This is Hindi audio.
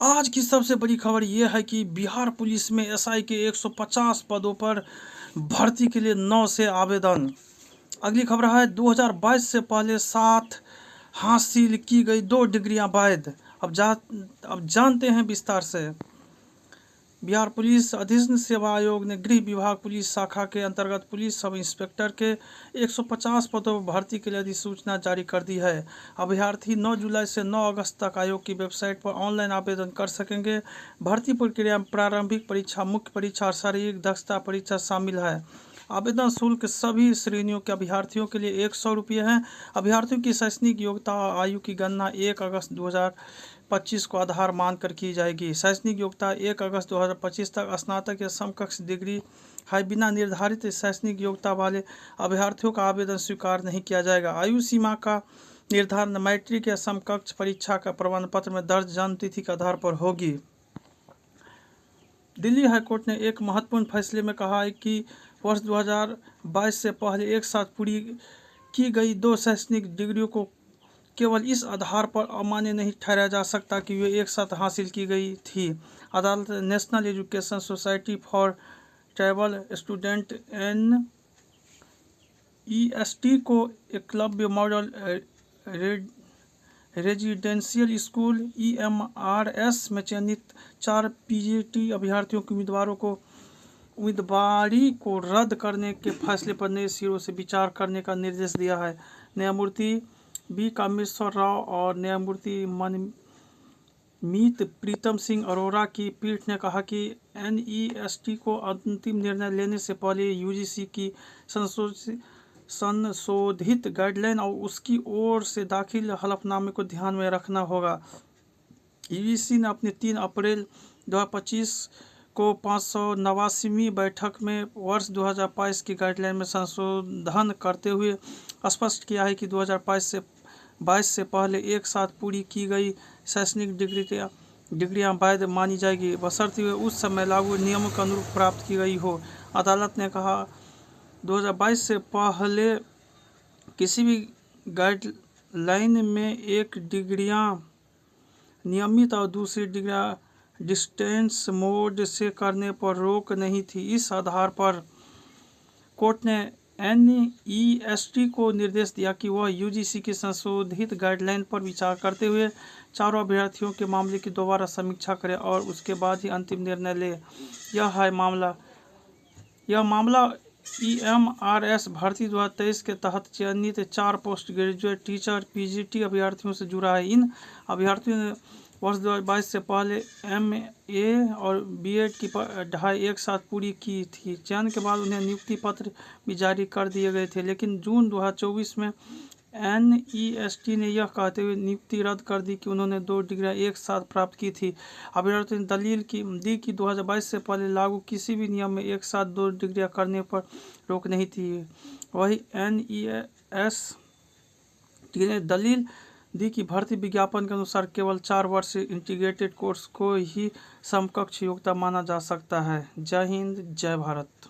आज की सबसे बड़ी खबर यह है कि बिहार पुलिस में एसआई के 150 पदों पर भर्ती के लिए 9 से आवेदन। अगली खबर है 2022 से पहले 7 हासिल की गई 2 डिग्रियां वैध। अब जानते हैं विस्तार से। बिहार पुलिस अधीक्षण सेवा आयोग ने गृह विभाग पुलिस शाखा के अंतर्गत पुलिस सब इंस्पेक्टर के 150 पदों पर भर्ती के लिए अधिसूचना जारी कर दी है। अभ्यर्थी 9 जुलाई से 9 अगस्त तक आयोग की वेबसाइट पर ऑनलाइन आवेदन कर सकेंगे। भर्ती प्रक्रिया में प्रारंभिक परीक्षा, मुख्य परीक्षा और शारीरिक दक्षता परीक्षा शामिल है। आवेदन शुल्क सभी श्रेणियों के अभ्यर्थियों के लिए 100 रुपये है। अभ्यर्थियों की शैक्षणिक योग्यता आयु की गणना 1 अगस्त 2025 को आधार मानकर की जाएगी। शैक्षणिक योग्यता 1 अगस्त 2025 तक स्नातक या समकक्ष डिग्री है। बिना निर्धारित शैक्षणिक योग्यता वाले अभ्यर्थियों का आवेदन स्वीकार नहीं किया जाएगा। आयु सीमा का निर्धारण मैट्रिक या समकक्ष परीक्षा का प्रमाण पत्र में दर्ज जन्म तिथि के आधार पर होगी। दिल्ली हाईकोर्ट ने एक महत्वपूर्ण फैसले में कहा है कि वर्ष 2022 से पहले एक साथ पूरी की गई 2 शैक्षणिक डिग्रियों को केवल इस आधार पर अमान्य नहीं ठहराया जा सकता कि वे एक साथ हासिल की गई थी। अदालत ने national education society for tribal student NEST को Eklavya model residential school EMRS में चयनित 4 PGT अभ्यर्थियों के उम्मीदवारी को रद्द करने के फैसले पर नए सिरों से विचार करने का निर्देश दिया है। न्यायमूर्ति B कामेश्वर राव और न्यायमूर्ति मनमीत प्रीतम सिंह अरोड़ा की पीठ ने कहा कि NEST को अंतिम निर्णय लेने से पहले UGC की संशोधित गाइडलाइन और उसकी ओर से दाखिल हलफनामे को ध्यान में रखना होगा। UGC ने अपनी 3 अप्रैल 2025 को 589वीं बैठक में वर्ष 2022 की गाइडलाइन में संशोधन करते हुए स्पष्ट किया है कि 2022 से पहले एक साथ पूरी की गई शैक्षणिक डिग्रियां वैध मानी जाएगी, बशर्ते वे उस समय लागू नियमों के अनुरूप प्राप्त की गई हो। अदालत ने कहा 2022 से पहले किसी भी गाइडलाइन में एक डिग्रियां नियमित और दूसरी डिग्रियां डिस्टेंस मोड से करने पर रोक नहीं थी। इस आधार पर कोर्ट ने NEST को निर्देश दिया कि वह UGC की संशोधित गाइडलाइन पर विचार करते हुए चारों अभ्यर्थियों के मामले की दोबारा समीक्षा करे और उसके बाद ही अंतिम निर्णय ले। यह मामला EMRS भर्ती 2023 के तहत चयनित 4 पोस्ट ग्रेजुएट टीचर PGT अभ्यर्थियों से जुड़ा है। इन अभ्यर्थियों ने वर्ष 2022 से पहले MA और BEd की पढ़ाई एक साथ पूरी की थी। चयन के बाद उन्हें नियुक्ति पत्र भी जारी कर दिए गए थे, लेकिन जून 2024 में NEST ने यह कहते हुए नियुक्ति रद्द कर दी कि उन्होंने 2 डिग्रियां एक साथ प्राप्त की थी। अभ्यर्थियों ने दलील दी कि 2022 से पहले लागू किसी भी नियम में एक साथ 2 डिग्रियां करने पर रोक नहीं थी। वही NEST ने दलील दी कि भर्ती विज्ञापन के अनुसार केवल 4 वर्ष इंटीग्रेटेड कोर्स को ही समकक्ष योग्यता माना जा सकता है। जय हिंद, जय भारत।